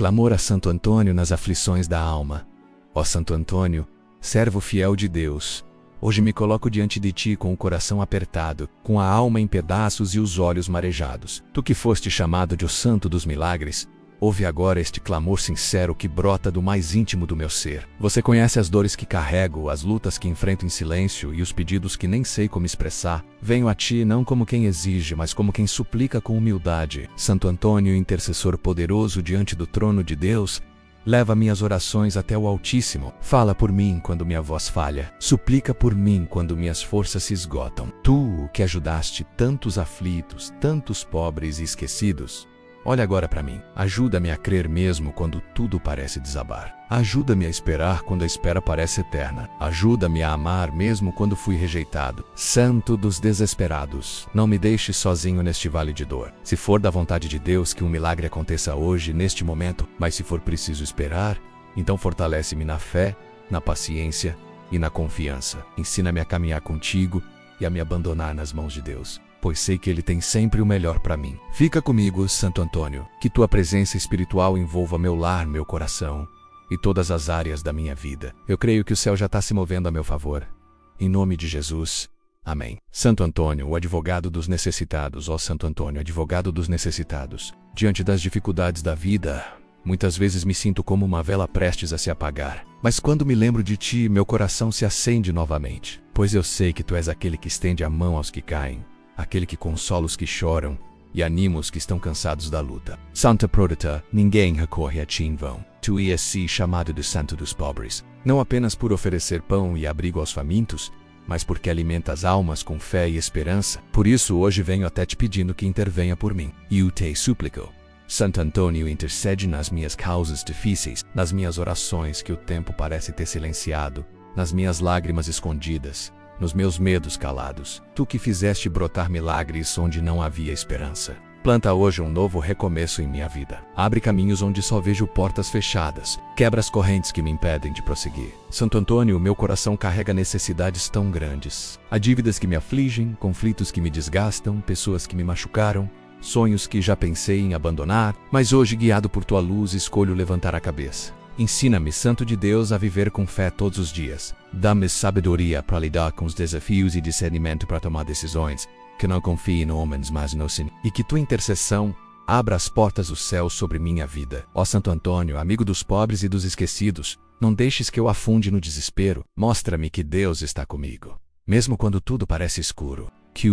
Clamor a Santo Antônio nas aflições da alma. Ó Santo Antônio, servo fiel de Deus, hoje me coloco diante de ti com o coração apertado, com a alma em pedaços e os olhos marejados. Tu que foste chamado de o Santo dos Milagres, ouve agora este clamor sincero que brota do mais íntimo do meu ser. Você conhece as dores que carrego, as lutas que enfrento em silêncio e os pedidos que nem sei como expressar. Venho a ti não como quem exige, mas como quem suplica com humildade. Santo Antônio, intercessor poderoso diante do trono de Deus, leva minhas orações até o Altíssimo. Fala por mim quando minha voz falha. Suplica por mim quando minhas forças se esgotam. Tu, que ajudaste tantos aflitos, tantos pobres e esquecidos, olha agora para mim. Ajuda-me a crer mesmo quando tudo parece desabar. Ajuda-me a esperar quando a espera parece eterna. Ajuda-me a amar mesmo quando fui rejeitado. Santo dos desesperados, não me deixes sozinho neste vale de dor. Se for da vontade de Deus que um milagre aconteça hoje, neste momento, mas se for preciso esperar, então fortalece-me na fé, na paciência e na confiança. Ensina-me a caminhar contigo e a me abandonar nas mãos de Deus, pois sei que Ele tem sempre o melhor para mim. Fica comigo, Santo Antônio, que tua presença espiritual envolva meu lar, meu coração e todas as áreas da minha vida. Eu creio que o céu já está se movendo a meu favor. Em nome de Jesus, amém. Santo Antônio, o advogado dos necessitados. Ó Santo Antônio, advogado dos necessitados, diante das dificuldades da vida, muitas vezes me sinto como uma vela prestes a se apagar. Mas quando me lembro de ti, meu coração se acende novamente, pois eu sei que tu és aquele que estende a mão aos que caem, aquele que consola os que choram e anima os que estão cansados da luta. Santa Prodita, ninguém recorre a ti em vão. Tu és chamado de Santo dos Pobres, não apenas por oferecer pão e abrigo aos famintos, mas porque alimenta as almas com fé e esperança. Por isso hoje venho até te pedindo que intervenha por mim. Eu te suplico. Santo Antônio, intercede nas minhas causas difíceis, nas minhas orações que o tempo parece ter silenciado, nas minhas lágrimas escondidas, nos meus medos calados. Tu que fizeste brotar milagres onde não havia esperança. Planta hoje um novo recomeço em minha vida. Abre caminhos onde só vejo portas fechadas. Quebra as correntes que me impedem de prosseguir. Santo Antônio, meu coração carrega necessidades tão grandes. Há dívidas que me afligem, conflitos que me desgastam, pessoas que me machucaram, sonhos que já pensei em abandonar, mas hoje, guiado por tua luz, escolho levantar a cabeça. Ensina-me, Santo de Deus, a viver com fé todos os dias. Dá-me sabedoria para lidar com os desafios e discernimento para tomar decisões, que não confie em homens, mas no Senhor. E que tua intercessão abra as portas do céu sobre minha vida. Ó Santo Antônio, amigo dos pobres e dos esquecidos, não deixes que eu afunde no desespero. Mostra-me que Deus está comigo, mesmo quando tudo parece escuro. Que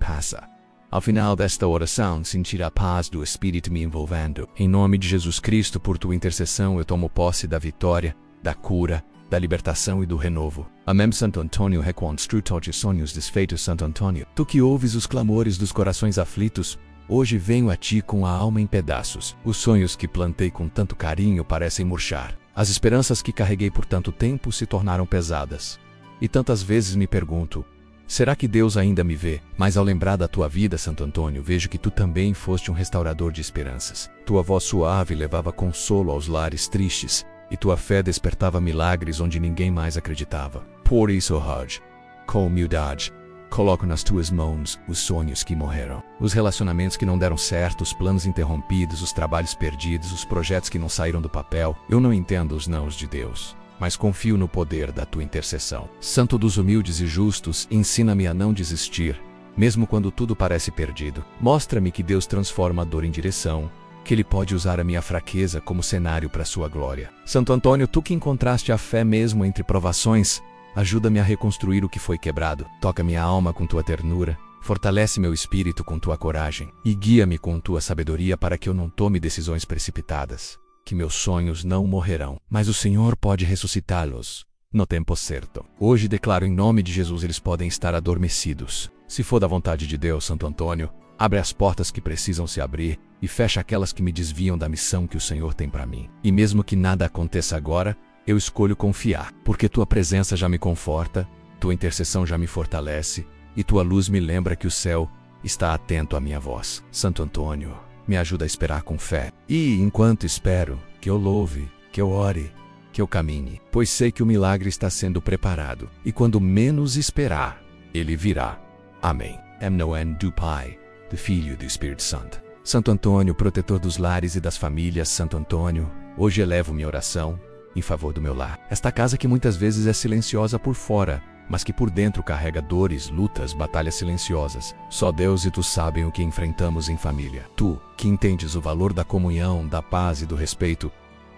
passa. Ao final desta oração, sentir a paz do Espírito me envolvendo. Em nome de Jesus Cristo, por tua intercessão, eu tomo posse da vitória, da cura, da libertação e do renovo. Amém. Santo Antônio, reconstrutor de sonhos desfeitos. Santo Antônio, tu que ouves os clamores dos corações aflitos, hoje venho a ti com a alma em pedaços. Os sonhos que plantei com tanto carinho parecem murchar. As esperanças que carreguei por tanto tempo se tornaram pesadas. E tantas vezes me pergunto, será que Deus ainda me vê? Mas ao lembrar da tua vida, Santo Antônio, vejo que tu também foste um restaurador de esperanças. Tua voz suave levava consolo aos lares tristes, e tua fé despertava milagres onde ninguém mais acreditava. Por isso, hoje, com humildade, coloco nas tuas mãos os sonhos que morreram, os relacionamentos que não deram certo, os planos interrompidos, os trabalhos perdidos, os projetos que não saíram do papel. Eu não entendo os nãos de Deus, mas confio no poder da tua intercessão. Santo dos humildes e justos, ensina-me a não desistir, mesmo quando tudo parece perdido. Mostra-me que Deus transforma a dor em direção, que Ele pode usar a minha fraqueza como cenário para a sua glória. Santo Antônio, tu que encontraste a fé mesmo entre provações, ajuda-me a reconstruir o que foi quebrado. Toca minha alma com tua ternura, fortalece meu espírito com tua coragem e guia-me com tua sabedoria para que eu não tome decisões precipitadas. Que meus sonhos não morrerão, mas o Senhor pode ressuscitá-los no tempo certo. Hoje declaro em nome de Jesus, eles podem estar adormecidos. Se for da vontade de Deus, Santo Antônio, abre as portas que precisam se abrir e fecha aquelas que me desviam da missão que o Senhor tem para mim. E mesmo que nada aconteça agora, eu escolho confiar, porque tua presença já me conforta, tua intercessão já me fortalece e tua luz me lembra que o céu está atento à minha voz. Santo Antônio, me ajuda a esperar com fé. E, enquanto espero, que eu louve, que eu ore, que eu caminhe, pois sei que o milagre está sendo preparado, e quando menos esperar, ele virá. Amém. Em nome do Pai, do Filho e do Espírito Santo. Santo Antônio, protetor dos lares e das famílias, Santo Antônio, hoje elevo minha oração em favor do meu lar. Esta casa que muitas vezes é silenciosa por fora, mas que por dentro carrega dores, lutas, batalhas silenciosas. Só Deus e tu sabem o que enfrentamos em família. Tu, que entendes o valor da comunhão, da paz e do respeito,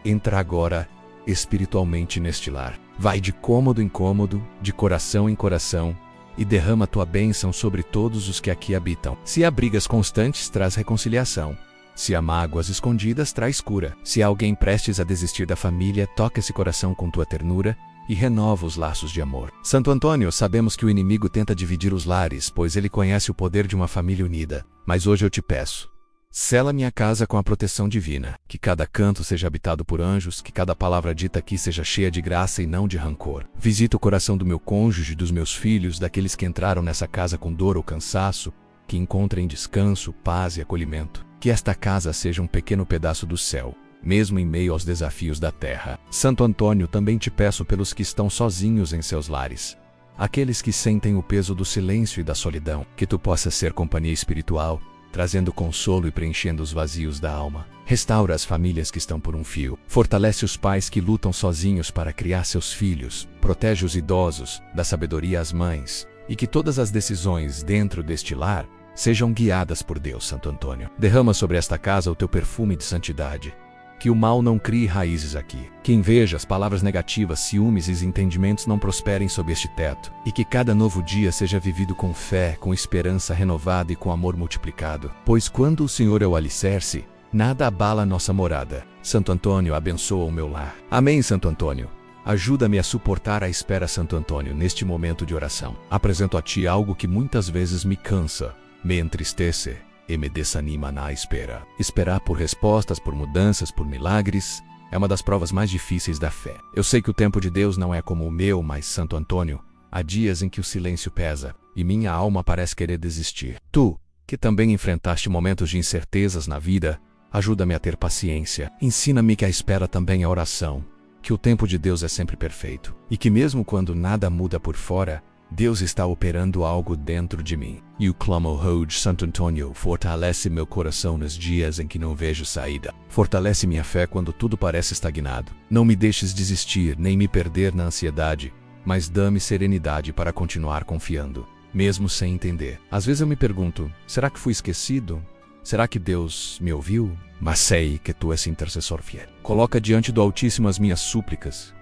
entra agora espiritualmente neste lar. Vai de cômodo em cômodo, de coração em coração, e derrama tua bênção sobre todos os que aqui habitam. Se há brigas constantes, traz reconciliação. Se há mágoas escondidas, traz cura. Se há alguém prestes a desistir da família, toca esse coração com tua ternura e renova os laços de amor. Santo Antônio, sabemos que o inimigo tenta dividir os lares, pois ele conhece o poder de uma família unida. Mas hoje eu te peço, sela minha casa com a proteção divina, que cada canto seja habitado por anjos, que cada palavra dita aqui seja cheia de graça e não de rancor. Visita o coração do meu cônjuge, dos meus filhos, daqueles que entraram nessa casa com dor ou cansaço, que encontrem descanso, paz e acolhimento. Que esta casa seja um pequeno pedaço do céu, mesmo em meio aos desafios da terra. Santo Antônio, também te peço pelos que estão sozinhos em seus lares, aqueles que sentem o peso do silêncio e da solidão, que tu possas ser companhia espiritual, trazendo consolo e preenchendo os vazios da alma. Restaura as famílias que estão por um fio. Fortalece os pais que lutam sozinhos para criar seus filhos. Protege os idosos, dá sabedoria às mães. E que todas as decisões dentro deste lar sejam guiadas por Deus, Santo Antônio. Derrama sobre esta casa o teu perfume de santidade. Que o mal não crie raízes aqui. Que invejas, palavras negativas, ciúmes e desentendimentos não prosperem sob este teto. E que cada novo dia seja vivido com fé, com esperança renovada e com amor multiplicado. Pois quando o Senhor é o alicerce, nada abala nossa morada. Santo Antônio, abençoa o meu lar. Amém, Santo Antônio. Ajuda-me a suportar a espera, Santo Antônio, neste momento de oração. Apresento a ti algo que muitas vezes me cansa, me entristece e me desanima na espera. Esperar por respostas, por mudanças, por milagres, é uma das provas mais difíceis da fé. Eu sei que o tempo de Deus não é como o meu, mas, Santo Antônio, há dias em que o silêncio pesa e minha alma parece querer desistir. Tu, que também enfrentaste momentos de incertezas na vida, ajuda-me a ter paciência. Ensina-me que a espera também é oração, que o tempo de Deus é sempre perfeito e que mesmo quando nada muda por fora, Deus está operando algo dentro de mim. E o clamo hoje, Santo Antônio, fortalece meu coração nos dias em que não vejo saída. Fortalece minha fé quando tudo parece estagnado. Não me deixes desistir, nem me perder na ansiedade, mas dá-me serenidade para continuar confiando, mesmo sem entender. Às vezes eu me pergunto, será que fui esquecido? Será que Deus me ouviu? Mas sei que tu és intercessor fiel. Coloca diante do Altíssimo as minhas súplicas,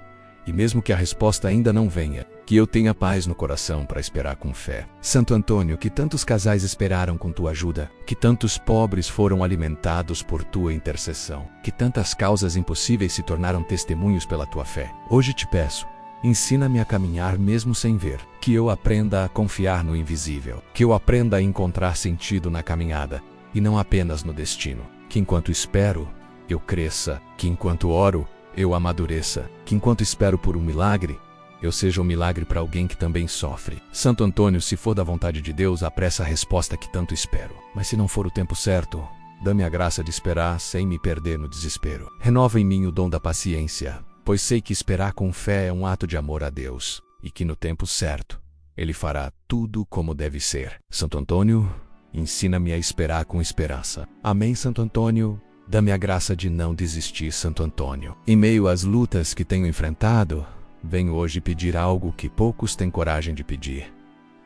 e mesmo que a resposta ainda não venha, que eu tenha paz no coração para esperar com fé. Santo Antônio, que tantos casais esperaram com tua ajuda, que tantos pobres foram alimentados por tua intercessão, que tantas causas impossíveis se tornaram testemunhos pela tua fé. Hoje te peço, ensina-me a caminhar mesmo sem ver, que eu aprenda a confiar no invisível, que eu aprenda a encontrar sentido na caminhada, e não apenas no destino. Que enquanto espero, eu cresça, que enquanto oro, eu amadureça, que enquanto espero por um milagre, eu seja um milagre para alguém que também sofre. Santo Antônio, se for da vontade de Deus, apressa a resposta que tanto espero. Mas se não for o tempo certo, dá-me a graça de esperar sem me perder no desespero. Renova em mim o dom da paciência, pois sei que esperar com fé é um ato de amor a Deus, e que no tempo certo, Ele fará tudo como deve ser. Santo Antônio, ensina-me a esperar com esperança. Amém, Santo Antônio. Dá-me a graça de não desistir, Santo Antônio. Em meio às lutas que tenho enfrentado, venho hoje pedir algo que poucos têm coragem de pedir: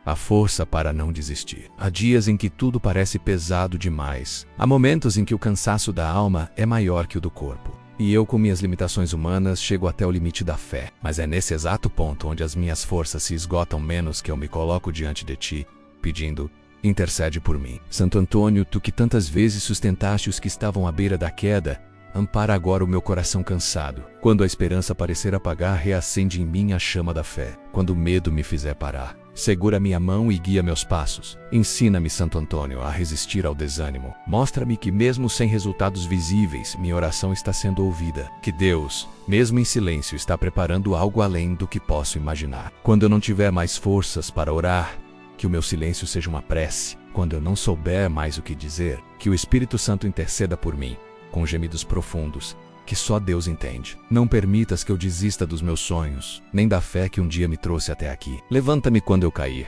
a força para não desistir. Há dias em que tudo parece pesado demais. Há momentos em que o cansaço da alma é maior que o do corpo. E eu, com minhas limitações humanas, chego até o limite da fé. Mas é nesse exato ponto onde as minhas forças se esgotam menos que eu me coloco diante de ti, pedindo: intercede por mim. Santo Antônio, tu que tantas vezes sustentaste os que estavam à beira da queda, ampara agora o meu coração cansado. Quando a esperança parecer apagar, reacende em mim a chama da fé. Quando o medo me fizer parar, segura minha mão e guia meus passos. Ensina-me, Santo Antônio, a resistir ao desânimo. Mostra-me que mesmo sem resultados visíveis, minha oração está sendo ouvida. Que Deus, mesmo em silêncio, está preparando algo além do que posso imaginar. Quando eu não tiver mais forças para orar, que o meu silêncio seja uma prece. Quando eu não souber mais o que dizer, que o Espírito Santo interceda por mim, com gemidos profundos, que só Deus entende. Não permitas que eu desista dos meus sonhos, nem da fé que um dia me trouxe até aqui. Levanta-me quando eu cair.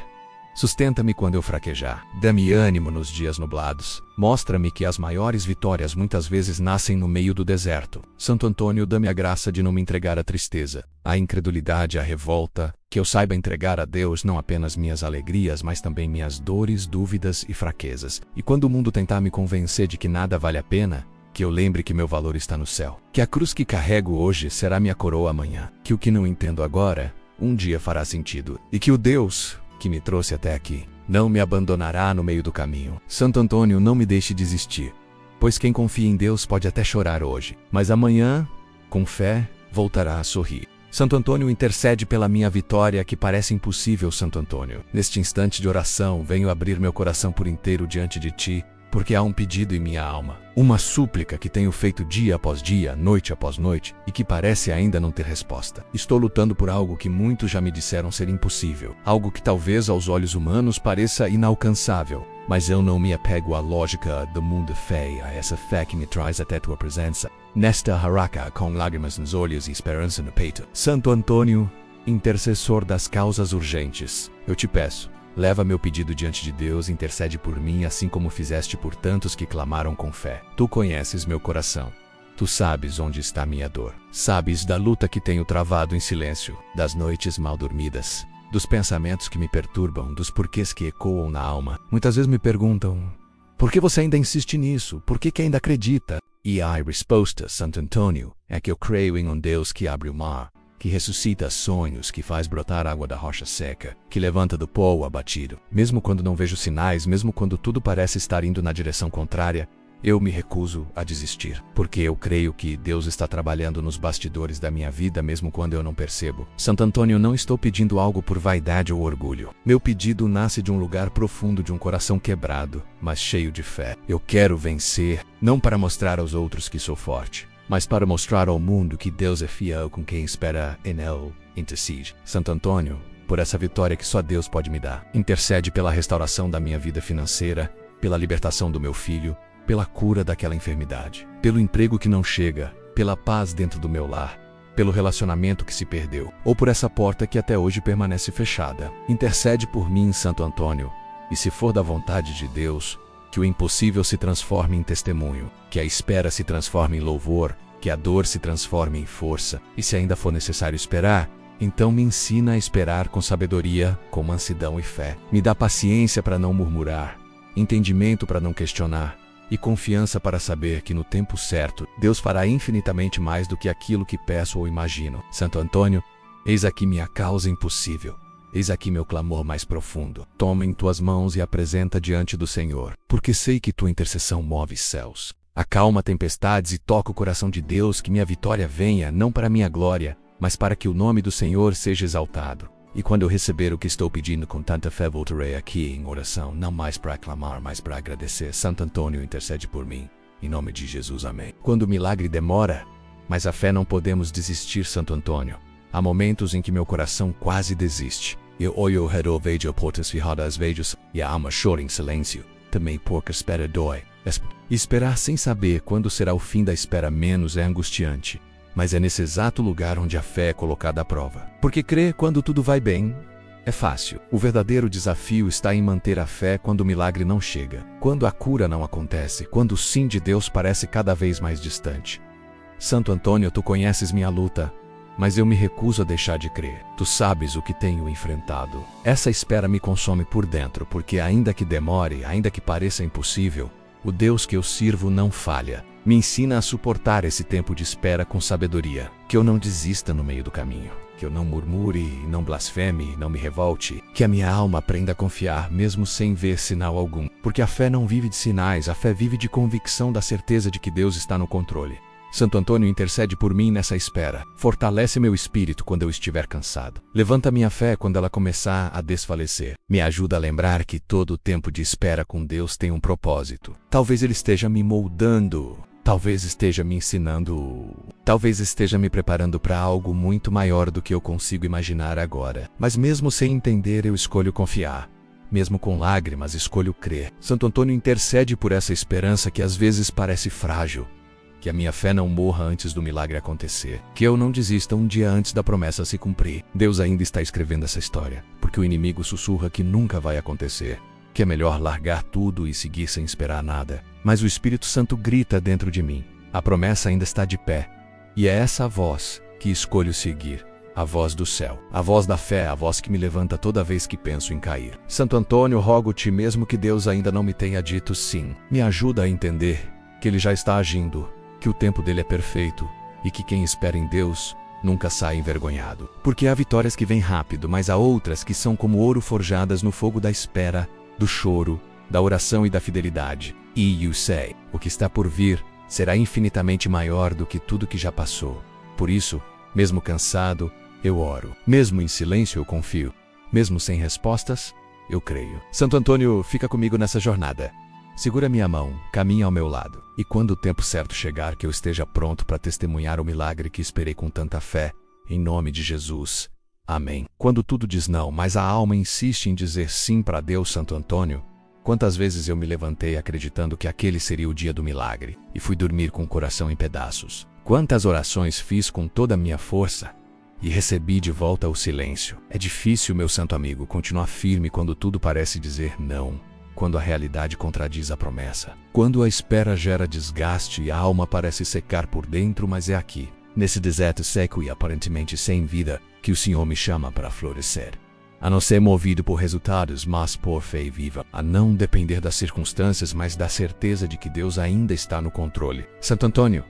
Sustenta-me quando eu fraquejar. Dá-me ânimo nos dias nublados. Mostra-me que as maiores vitórias muitas vezes nascem no meio do deserto. Santo Antônio, dá-me a graça de não me entregar à tristeza, à incredulidade, à revolta, que eu saiba entregar a Deus não apenas minhas alegrias, mas também minhas dores, dúvidas e fraquezas. E quando o mundo tentar me convencer de que nada vale a pena, que eu lembre que meu valor está no céu. Que a cruz que carrego hoje será minha coroa amanhã. Que o que não entendo agora, um dia fará sentido. E que o Deus que me trouxe até aqui não me abandonará no meio do caminho. Santo Antônio, não me deixe desistir, pois quem confia em Deus pode até chorar hoje, mas amanhã, com fé, voltará a sorrir. Santo Antônio, intercede pela minha vitória que parece impossível. Santo Antônio, neste instante de oração, venho abrir meu coração por inteiro diante de ti, porque há um pedido em minha alma, uma súplica que tenho feito dia após dia, noite após noite, e que parece ainda não ter resposta. Estou lutando por algo que muitos já me disseram ser impossível, algo que talvez aos olhos humanos pareça inalcançável, mas eu não me apego à lógica do mundo fé, a essa fé que me traz até tua presença, nesta haraca com lágrimas nos olhos e esperança no peito. Santo Antônio, intercessor das causas urgentes, eu te peço, leva meu pedido diante de Deus, intercede por mim, assim como fizeste por tantos que clamaram com fé. Tu conheces meu coração. Tu sabes onde está minha dor. Sabes da luta que tenho travado em silêncio, das noites mal dormidas, dos pensamentos que me perturbam, dos porquês que ecoam na alma. Muitas vezes me perguntam, por que você ainda insiste nisso? Por que ainda acredita? E a resposta, Santo Antônio, é que eu creio em um Deus que abre o mar, que ressuscita sonhos, que faz brotar água da rocha seca, que levanta do pó o abatido. Mesmo quando não vejo sinais, mesmo quando tudo parece estar indo na direção contrária, eu me recuso a desistir, porque eu creio que Deus está trabalhando nos bastidores da minha vida mesmo quando eu não percebo. Santo Antônio, não estou pedindo algo por vaidade ou orgulho. Meu pedido nasce de um lugar profundo, de um coração quebrado, mas cheio de fé. Eu quero vencer, não para mostrar aos outros que sou forte, mas para mostrar ao mundo que Deus é fiel com quem espera em Ele. Intercede, Santo Antônio, por essa vitória que só Deus pode me dar. Intercede pela restauração da minha vida financeira, pela libertação do meu filho, pela cura daquela enfermidade, pelo emprego que não chega, pela paz dentro do meu lar, pelo relacionamento que se perdeu, ou por essa porta que até hoje permanece fechada. Intercede por mim, Santo Antônio, e se for da vontade de Deus, que o impossível se transforme em testemunho, que a espera se transforme em louvor, que a dor se transforme em força, e se ainda for necessário esperar, então me ensina a esperar com sabedoria, com mansidão e fé. Me dá paciência para não murmurar, entendimento para não questionar, e confiança para saber que no tempo certo, Deus fará infinitamente mais do que aquilo que peço ou imagino. Santo Antônio, eis aqui minha causa impossível. Eis aqui meu clamor mais profundo. Toma em tuas mãos e apresenta diante do Senhor, porque sei que tua intercessão move céus. Acalma tempestades e toca o coração de Deus, que minha vitória venha, não para minha glória, mas para que o nome do Senhor seja exaltado. E quando eu receber o que estou pedindo com tanta fé, voltarei aqui em oração, não mais para aclamar, mas para agradecer. Santo Antônio, intercede por mim. Em nome de Jesus, amém. Quando o milagre demora, mas a fé não podemos desistir, Santo Antônio. Há momentos em que meu coração quase desiste. Eu olho ao redor, vejo portas fechadas, vejo e a alma chora em silêncio. Também porque espera dói. Esperar sem saber quando será o fim da espera menos é angustiante. Mas é nesse exato lugar onde a fé é colocada à prova. Porque crer quando tudo vai bem é fácil. O verdadeiro desafio está em manter a fé quando o milagre não chega, quando a cura não acontece, quando o sim de Deus parece cada vez mais distante. Santo Antônio, tu conheces minha luta, mas eu me recuso a deixar de crer. Tu sabes o que tenho enfrentado. Essa espera me consome por dentro, porque ainda que demore, ainda que pareça impossível, o Deus que eu sirvo não falha. Me ensina a suportar esse tempo de espera com sabedoria. Que eu não desista no meio do caminho. Que eu não murmure, não blasfeme, não me revolte. Que a minha alma aprenda a confiar, mesmo sem ver sinal algum. Porque a fé não vive de sinais, a fé vive de convicção da certeza de que Deus está no controle. Santo Antônio, intercede por mim nessa espera. Fortalece meu espírito quando eu estiver cansado. Levanta minha fé quando ela começar a desfalecer. Me ajuda a lembrar que todo o tempo de espera com Deus tem um propósito. Talvez Ele esteja me moldando. Talvez esteja me ensinando. Talvez esteja me preparando para algo muito maior do que eu consigo imaginar agora. Mas mesmo sem entender, eu escolho confiar. Mesmo com lágrimas, escolho crer. Santo Antônio, intercede por essa esperança que às vezes parece frágil, Que a minha fé não morra antes do milagre acontecer. Que eu não desista um dia antes da promessa se cumprir. Deus ainda está escrevendo essa história, porque o inimigo sussurra que nunca vai acontecer. Que é melhor largar tudo e seguir sem esperar nada. Mas o Espírito Santo grita dentro de mim. A promessa ainda está de pé. E é essa voz que escolho seguir. A voz do céu, a voz da fé, a voz que me levanta toda vez que penso em cair. Santo Antônio, rogo-te, mesmo que Deus ainda não me tenha dito sim, me ajuda a entender que Ele já está agindo, que o tempo dele é perfeito e que quem espera em Deus nunca sai envergonhado. Porque há vitórias que vêm rápido, mas há outras que são como ouro forjadas no fogo da espera, do choro, da oração e da fidelidade. E eu sei, o que está por vir será infinitamente maior do que tudo que já passou. Por isso, mesmo cansado, eu oro. Mesmo em silêncio, eu confio. Mesmo sem respostas, eu creio. Santo Antônio, fica comigo nessa jornada. Segura minha mão, caminha ao meu lado. E quando o tempo certo chegar, que eu esteja pronto para testemunhar o milagre que esperei com tanta fé, em nome de Jesus. Amém. Quando tudo diz não, mas a alma insiste em dizer sim para Deus, Santo Antônio, quantas vezes eu me levantei acreditando que aquele seria o dia do milagre, e fui dormir com o coração em pedaços. Quantas orações fiz com toda a minha força, e recebi de volta o silêncio. É difícil, meu santo amigo, continuar firme quando tudo parece dizer não, quando a realidade contradiz a promessa. Quando a espera gera desgaste e a alma parece secar por dentro, mas é aqui, nesse deserto seco e aparentemente sem vida, que o Senhor me chama para florescer. A não ser movido por resultados, mas por fé viva. A não depender das circunstâncias, mas da certeza de que Deus ainda está no controle. Santo Antônio,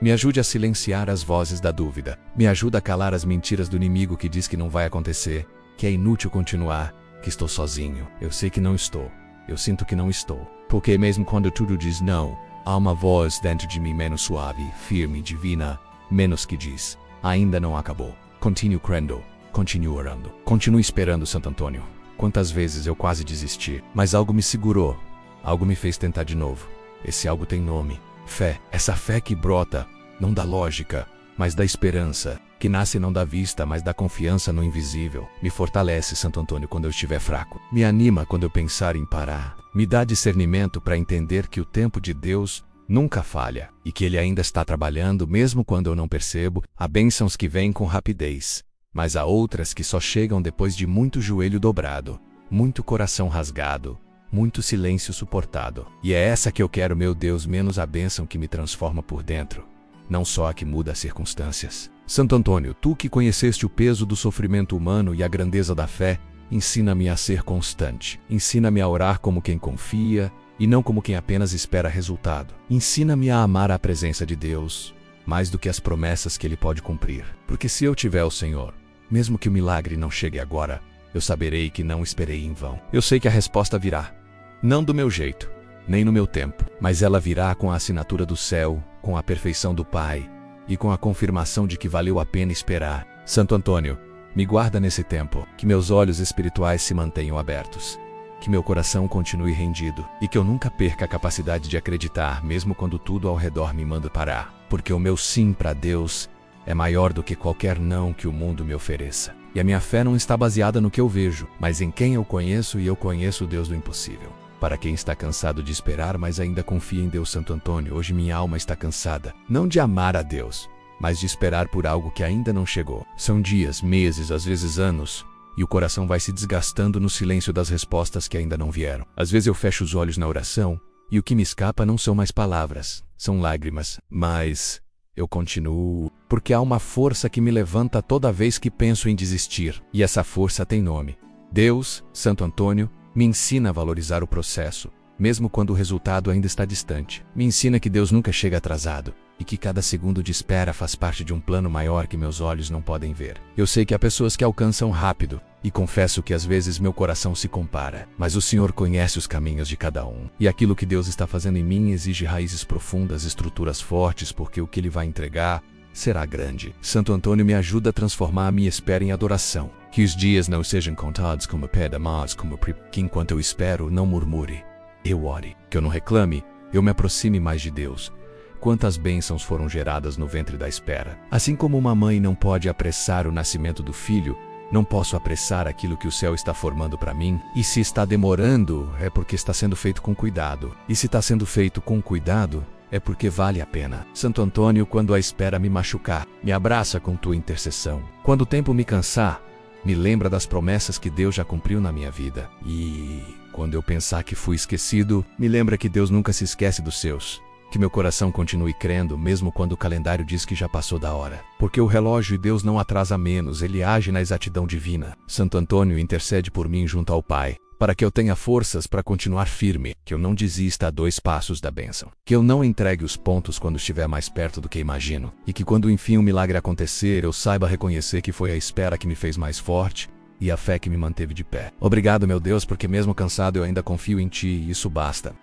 me ajude a silenciar as vozes da dúvida. Me ajuda a calar as mentiras do inimigo que diz que não vai acontecer, que é inútil continuar, que estou sozinho. Eu sei que não estou. Eu sinto que não estou. Porque mesmo quando tudo diz não, há uma voz dentro de mim menos suave, firme, divina, menos que diz: ainda não acabou. Continue crendo. Continue orando. Continue esperando, Santo Antônio. Quantas vezes eu quase desisti, mas algo me segurou. Algo me fez tentar de novo. Esse algo tem nome. Fé. Essa fé que brota, não da lógica, mas da esperança, que nasce não da vista, mas da confiança no invisível. Me fortalece, Santo Antônio, quando eu estiver fraco. Me anima quando eu pensar em parar. Me dá discernimento para entender que o tempo de Deus nunca falha, e que Ele ainda está trabalhando mesmo quando eu não percebo. Há bênçãos que vêm com rapidez, mas há outras que só chegam depois de muito joelho dobrado, muito coração rasgado, muito silêncio suportado. E é essa que eu quero, meu Deus, menos a bênção que me transforma por dentro, não só a que muda as circunstâncias. Santo Antônio, tu que conheceste o peso do sofrimento humano e a grandeza da fé, ensina-me a ser constante. Ensina-me a orar como quem confia e não como quem apenas espera resultado. Ensina-me a amar a presença de Deus, mais do que as promessas que Ele pode cumprir. Porque se eu tiver o Senhor, mesmo que o milagre não chegue agora, eu saberei que não esperei em vão. Eu sei que a resposta virá. Não do meu jeito, nem no meu tempo, mas ela virá com a assinatura do céu, com a perfeição do Pai e com a confirmação de que valeu a pena esperar. Santo Antônio, me guarda nesse tempo, que meus olhos espirituais se mantenham abertos, que meu coração continue rendido e que eu nunca perca a capacidade de acreditar, mesmo quando tudo ao redor me manda parar. Porque o meu sim para Deus é maior do que qualquer não que o mundo me ofereça. E a minha fé não está baseada no que eu vejo, mas em quem eu conheço, e eu conheço o Deus do impossível. Para quem está cansado de esperar, mas ainda confia em Deus, Santo Antônio, hoje minha alma está cansada, não de amar a Deus, mas de esperar por algo que ainda não chegou. São dias, meses, às vezes anos, e o coração vai se desgastando no silêncio das respostas que ainda não vieram. Às vezes eu fecho os olhos na oração, e o que me escapa não são mais palavras, são lágrimas, mas eu continuo, porque há uma força que me levanta toda vez que penso em desistir. E essa força tem nome. Deus, Santo Antônio, me ensina a valorizar o processo, mesmo quando o resultado ainda está distante. Me ensina que Deus nunca chega atrasado, e que cada segundo de espera faz parte de um plano maior que meus olhos não podem ver. Eu sei que há pessoas que alcançam rápido, e confesso que às vezes meu coração se compara, mas o Senhor conhece os caminhos de cada um. E aquilo que Deus está fazendo em mim exige raízes profundas, estruturas fortes, porque o que Ele vai entregar será grande. Santo Antônio, me ajuda a transformar a minha espera em adoração. Que os dias não sejam contados como pedra, mas como que enquanto eu espero, não murmure, eu ore. Que eu não reclame, eu me aproxime mais de Deus. Quantas bênçãos foram geradas no ventre da espera. Assim como uma mãe não pode apressar o nascimento do filho, não posso apressar aquilo que o céu está formando para mim. E se está demorando, é porque está sendo feito com cuidado. E se está sendo feito com cuidado, é porque vale a pena. Santo Antônio, quando a espera me machucar, me abraça com tua intercessão. Quando o tempo me cansar, me lembra das promessas que Deus já cumpriu na minha vida. E quando eu pensar que fui esquecido, me lembra que Deus nunca se esquece dos seus. Que meu coração continue crendo, mesmo quando o calendário diz que já passou da hora. Porque o relógio e Deus não atrasa menos, ele age na exatidão divina. Santo Antônio intercede por mim junto ao Pai, para que eu tenha forças para continuar firme, que eu não desista a 2 passos da bênção. Que eu não entregue os pontos quando estiver mais perto do que imagino. E que quando enfim o milagre acontecer, eu saiba reconhecer que foi a espera que me fez mais forte e a fé que me manteve de pé. Obrigado, meu Deus, porque mesmo cansado eu ainda confio em Ti e isso basta.